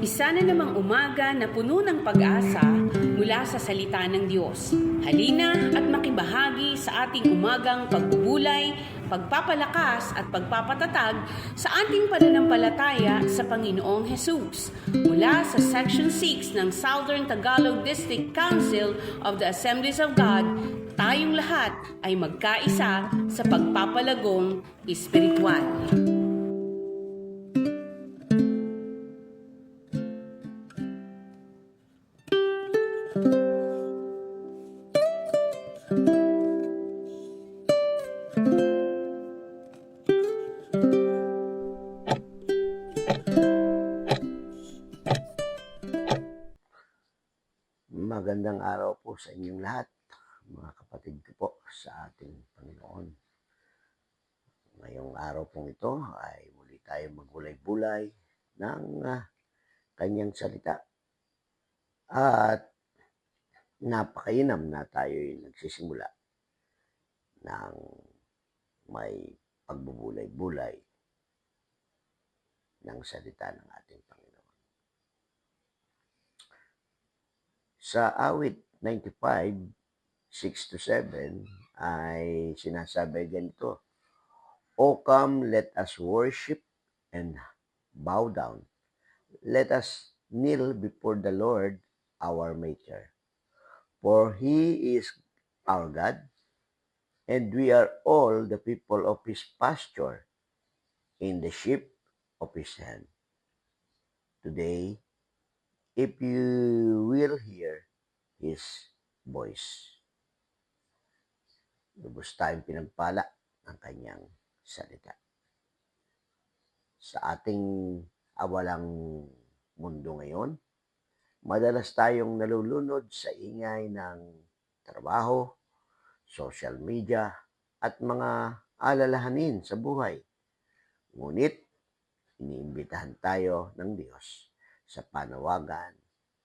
Isa na namang umaga na puno ng pag-asa mula sa salita ng Diyos. Halina at makibahagi sa ating umagang pagbubulay, pagpapalakas at pagpapatatag sa ating pananampalataya sa Panginoong Hesus. Mula sa Section 6 ng Southern Tagalog District Council of the Assemblies of God, tayong lahat ay magkaisa sa pagpapalagong espiritual. Magandang araw po sa inyong lahat, mga kapatid ko po sa ating Panginoon. Ngayong araw pong ito ay muli tayo magbulay-bulay ng kanyang salita. At napakainam na tayo'y nagsisimula ng may pagbubulay-bulay ng salita ng ating Panginoon. Sa awit 95, 6-7 ay sinasabi ganito, O come, let us worship and bow down. Let us kneel before the Lord our Maker. For He is our God, and we are all the people of His pasture, in the sheep of His hand. Today, if you will hear His voice. Lubos tayong pinagpala ng kanyang salita. Sa ating awalang mundo ngayon, madalas tayong nalulunod sa ingay ng trabaho, social media, at mga alalahanin sa buhay. Ngunit, iniimbitahan tayo ng Diyos sa panawagan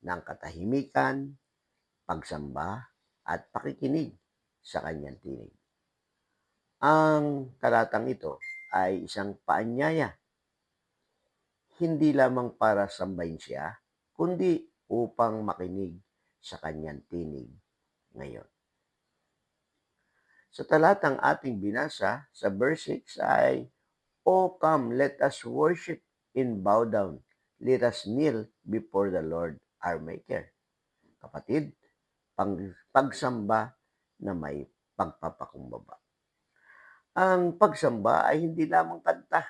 ng katahimikan, pagsamba, at pakikinig sa kanyang tinig. Ang talatang ito ay isang paanyaya, hindi lamang para sambahin siya, kundi upang makinig sa kanyang tinig ngayon. Sa talatang ating binasa, sa verse 6 ay, O come, let us worship and bow down. Let us kneel before the Lord our Maker. Kapatid, pagsamba na may pagpapakumbaba. Ang pagsamba ay hindi lamang kanta,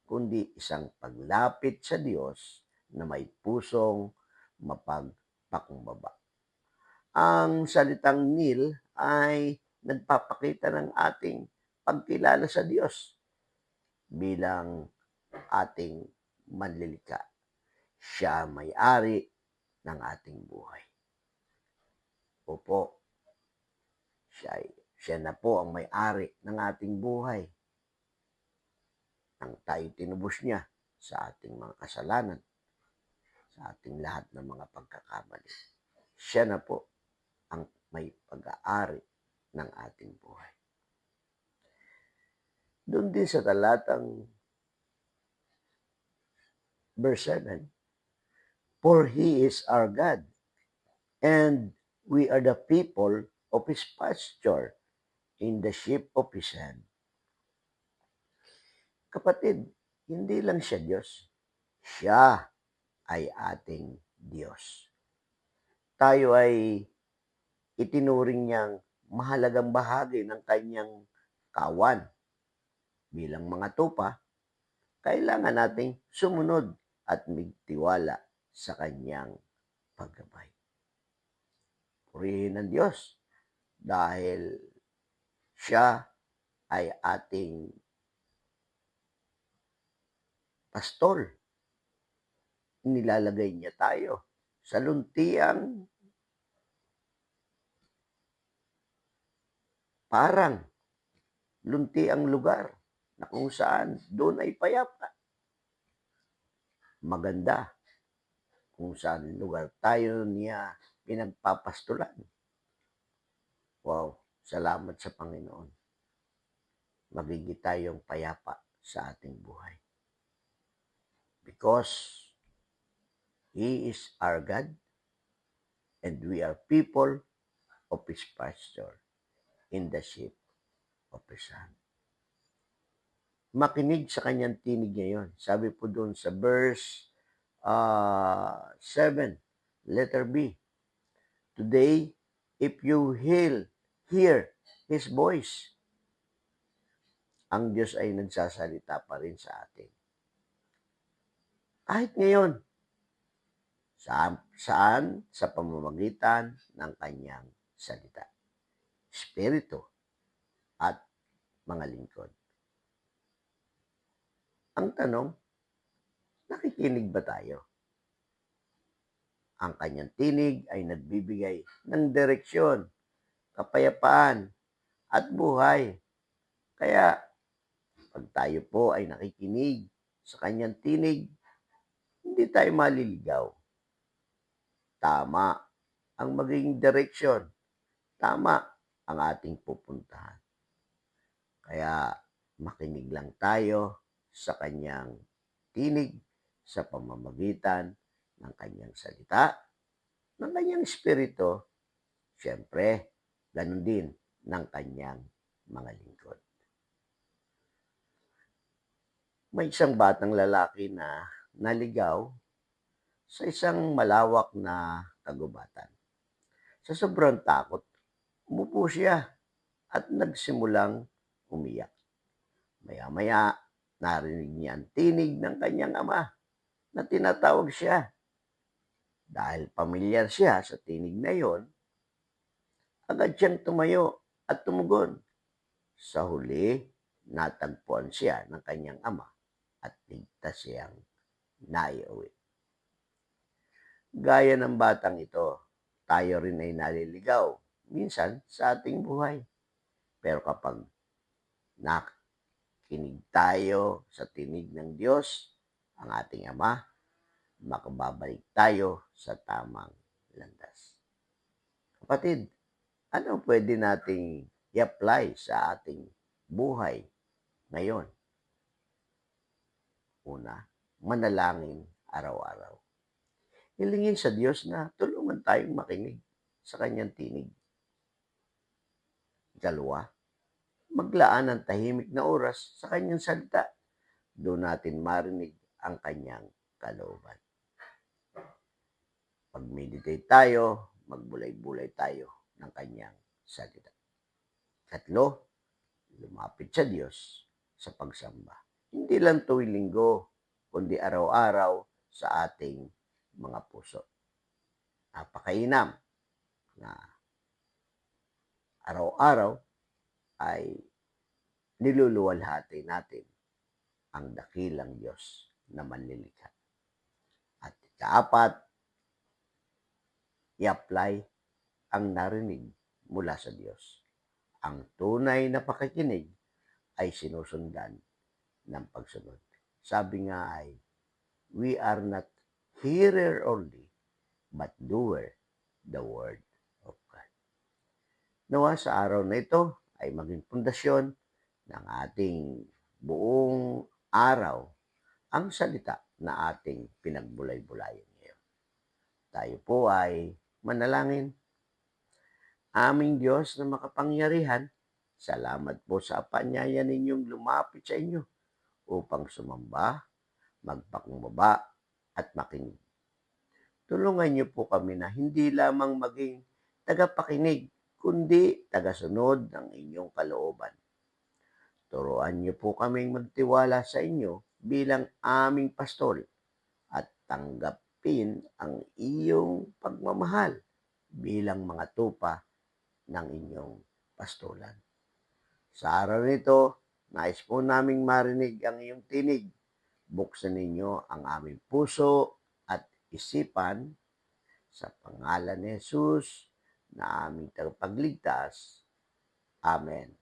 kundi isang paglapit sa Diyos na may pusong mapagpakumbaba. Ang salitang kneel ay nagpapakita ng ating pagkilala sa Diyos bilang ating manlilikha. Siya may-ari ng ating buhay. Opo, siya na po ang may-ari ng ating buhay. Nang tayo tinubos niya sa ating mga kasalanan, sa ating lahat ng mga pagkakamali. Siya na po ang may pag-aari ng ating buhay. Doon din sa talatang verse 7, For He is our God, and we are the people of His pasture, in the sheep of His hand. Kapatid, hindi lang siya Diyos. Siya ay ating Diyos. Tayo ay itinuring niyang mahalagang bahagi ng kanyang kawan. Bilang mga tupa, kailangan nating sumunod at magtiwala sa kanyang paggabay. Purihin ng Diyos dahil siya ay ating pastor. Nilalagay niya tayo sa luntiang luntiang lugar na kung saan doon ay payapa. Maganda kung saan lugar tayo niya pinagpapastulan. Wow, salamat sa Panginoon. Magiging tayong payapa sa ating buhay. Because He is our God, and we are people of His pasture in the sheep of His hand. Makinig sa kanyang tinig ngayon. Sabi po doon sa verse 7, letter B. Today, if you hear His voice, ang Diyos ay nagsasalita pa rin sa atin. Kahit ngayon, saan? Sa pamamagitan ng kanyang salita, Espiritu at mga lingkod. Ang tanong, nakikinig ba tayo? Ang kanyang tinig ay nagbibigay ng direksyon, kapayapaan, at buhay. Kaya, pag tayo po ay nakikinig sa kanyang tinig, hindi tayo maliligaw. Tama ang magiging direksyon. Tama ang ating pupuntahan. Kaya, makinig lang tayo sa kanyang tinig sa pamamagitan ng kanyang salita, ng kanyang espiritu, siyempre, ganun din ng kanyang mga lingkod. May isang batang lalaki na naligaw sa isang malawak na kagubatan. Sa sobrang takot, umupo siya at nagsimulang umiyak. Maya-maya, narinig niya ang tinig ng kanyang ama na tinatawag siya. Dahil pamilyar siya sa tinig na yon, agad siyang tumayo at tumugon. Sa huli, natagpuan siya ng kanyang ama at ligtas siyang naiuwi. Gaya ng batang ito, tayo rin ay naliligaw minsan sa ating buhay. Pero kapag nakinig tayo sa tinig ng Diyos, ang ating Ama, makababalik tayo sa tamang landas. Kapatid, ano pwede nating i-apply sa ating buhay ngayon? Una, manalangin araw-araw. Hilingin sa Diyos na tulungan tayong makinig sa kanyang tinig. Ikalawa, maglaan ng tahimik na oras sa kanyang salita. Doon natin marinig ang kanyang kalooban. Pag-meditate tayo, magbulay-bulay tayo ng kanyang salita. Katlo, lumapit sa Diyos sa pagsamba. Hindi lang tuwing linggo, kundi araw-araw sa ating mga puso. Napakainam na araw-araw ay niluluwalhati natin ang dakilang Diyos na manlilikha. At ikaapat, i-apply ang narinig mula sa Diyos. Ang tunay na pakikinig ay sinusundan ng pagsunod. Sabi nga ay, we are not hearer only, but doer the word of God. Nawa sa araw na ito ay maging pundasyon ng ating buong araw ang salita na ating pinagbulay-bulayan ngayon. Tayo po ay manalangin. Aming Diyos na makapangyarihan, salamat po sa panyaya ninyong lumapit sa inyo upang sumamba, magpakumbaba at makinig. Tulungan niyo po kami na hindi lamang maging tagapakinig, kundi tagasunod ng inyong kalooban. Turuan niyo po kaming magtiwala sa inyo bilang aming pastol at tanggapin ang iyong pagmamahal bilang mga tupa ng inyong pastolan. Sa araw nito, nais po naming marinig ang iyong tinig. Buksan ninyo ang aming puso at isipan sa pangalan ni Jesus na aming tagapagligtas. Amen.